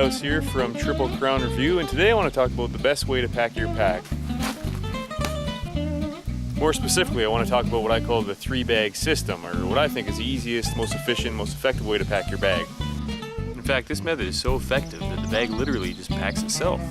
House here from Triple Crown Review, and today I want to talk about the best way to pack your pack. More specifically, I want to talk about what I call the 3-bag system, or what I think is the easiest, most efficient, most effective way to pack your bag. In fact, this method is so effective that the bag literally just packs itself.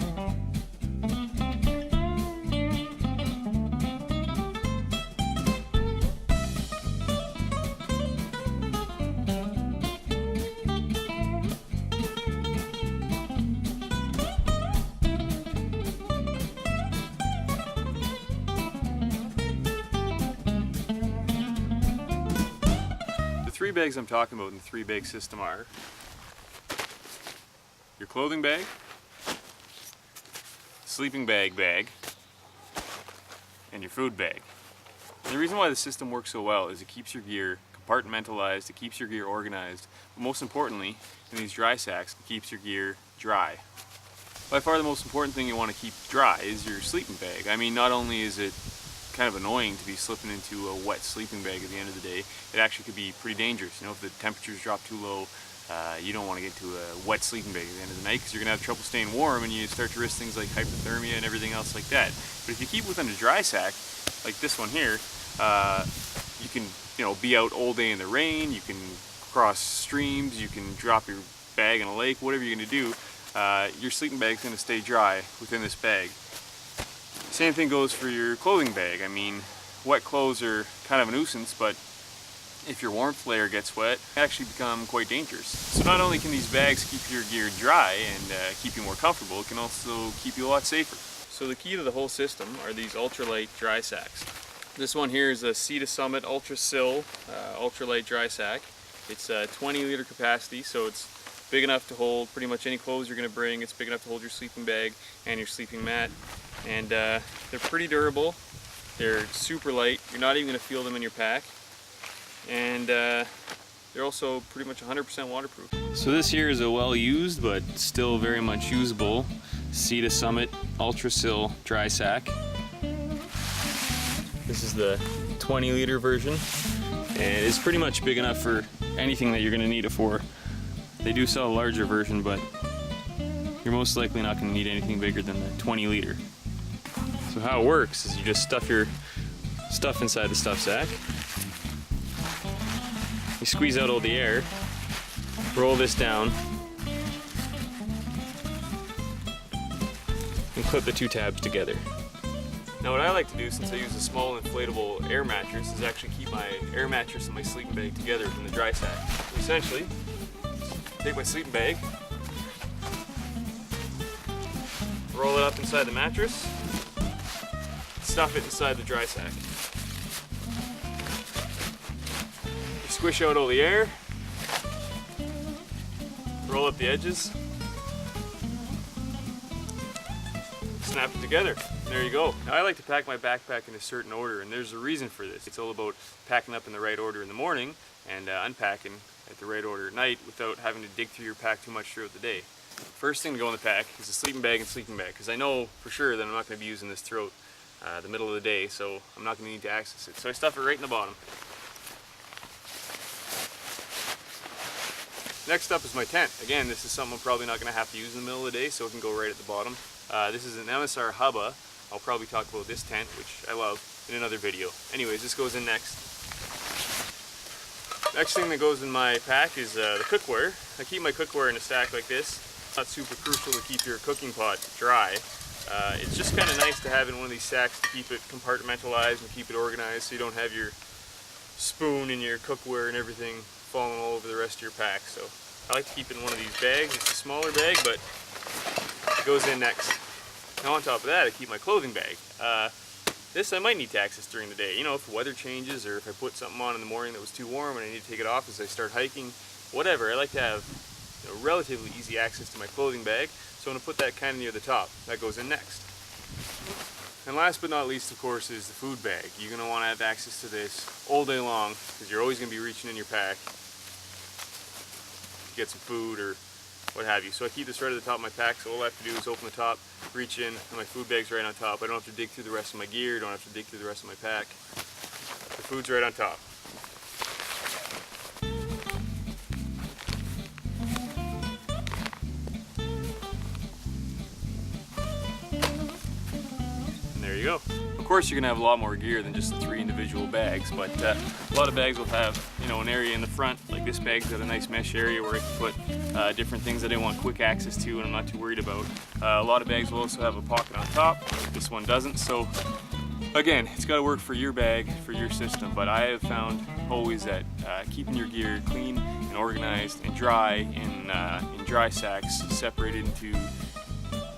The 3 bags I'm talking about in the 3-bag system are your clothing bag, sleeping bag, and your food bag. And the reason why the system works so well is it keeps your gear compartmentalized, it keeps your gear organized, but most importantly, in these dry sacks, it keeps your gear dry. By far the most important thing you want to keep dry is your sleeping bag. I mean, not only is it kind of annoying to be slipping into a wet sleeping bag at the end of the day, it actually could be pretty dangerous. You know, if the temperatures drop too low, you don't want to get to a wet sleeping bag at the end of the night because you're going to have trouble staying warm and you start to risk things like hypothermia and everything else like that. But if you keep within a dry sack, like this one here, you can, be out all day in the rain, you can cross streams, you can drop your bag in a lake, whatever you're going to do, your sleeping bag's going to stay dry within this bag. Same thing goes for your clothing bag. I mean, wet clothes are kind of a nuisance, but if your warmth layer gets wet, they actually become quite dangerous. So not only can these bags keep your gear dry and keep you more comfortable, it can also keep you a lot safer. So the key to the whole system are these Ultralight Dry Sacks. This one here is a Sea to Summit Ultra Sill Ultralight Dry Sack. It's a 20-liter capacity, so it's big enough to hold pretty much any clothes you're going to bring. It's big enough to hold your sleeping bag and your sleeping mat. And they're pretty durable. They're super light. You're not even going to feel them in your pack. And they're also pretty much 100% waterproof. So this here is a well-used but still very much usable Sea to Summit Ultra Sill Dry Sack. This is the 20-liter version, and it's pretty much big enough for anything that you're going to need it for. They do sell a larger version, but you're most likely not going to need anything bigger than the 20-liter. So how it works is you just stuff your stuff inside the stuff sack. You squeeze out all the air, roll this down, and clip the 2 tabs together. Now what I like to do, since I use a small inflatable air mattress, is actually keep my air mattress and my sleeping bag together in the dry sack. So essentially, take my sleeping bag, roll it up inside the mattress, stuff it inside the dry sack. You squish out all the air, roll up the edges, snap it together. There you go. Now I like to pack my backpack in a certain order, and there's a reason for this. It's all about packing up in the right order in the morning and unpacking at the right order at night without having to dig through your pack too much throughout the day. First thing to go in the pack is the sleeping bag and sleeping bag, because I know for sure that I'm not going to be using this throughout the middle of the day, so I'm not going to need to access it. So I stuff it right in the bottom. Next up is my tent. Again, this is something I'm probably not going to have to use in the middle of the day, so it can go right at the bottom. This is an MSR Hubba. I'll probably talk about this tent, which I love, in another video. Anyways, this goes in next. Next thing that goes in my pack is the cookware. I keep my cookware in a stack like this. It's not super crucial to keep your cooking pot dry. It's just kind of nice to have in one of these sacks to keep it compartmentalized and keep it organized so you don't have your spoon and your cookware and everything falling all over the rest of your pack. So I like to keep it in one of these bags. It's a smaller bag, but it goes in next. Now on top of that, I keep my clothing bag. This I might need to access during the day. If the weather changes or if I put something on in the morning that was too warm and I need to take it off as I start hiking, whatever. I like to have relatively easy access to my clothing bag, so I'm going to put that kind of near the top. That goes in next. And last but not least, of course, is the food bag. You're going to want to have access to this all day long because you're always going to be reaching in your pack to get some food or what have you. So I keep this right at the top of my pack, so all I have to do is open the top, reach in, and my food bag's right on top. I don't have to dig through the rest of my gear, don't have to dig through the rest of my pack. The food's right on top. there you go. Of course, you're gonna have a lot more gear than just the 3 individual bags, but a lot of bags will have, you know, an area in the front. Like this bag's got a nice mesh area where I can put different things that I want quick access to and I'm not too worried about. A lot of bags will also have a pocket on top. This one doesn't, so again, it's got to work for your bag, for your system, but I have found always that keeping your gear clean and organized and dry in dry sacks, separated into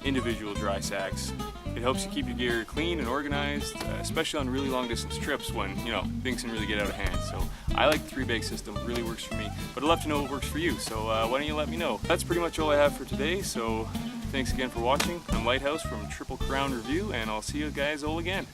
individual dry sacks, it helps you keep your gear clean and organized, especially on really long distance trips when, you know, things can really get out of hand. So I like the 3-bag system, really works for me, but I'd love to know what works for you, so why don't you let me know. That's pretty much all I have for today, so thanks again for watching. I'm Lighthouse from Triple Crown Review, and I'll see you guys all again.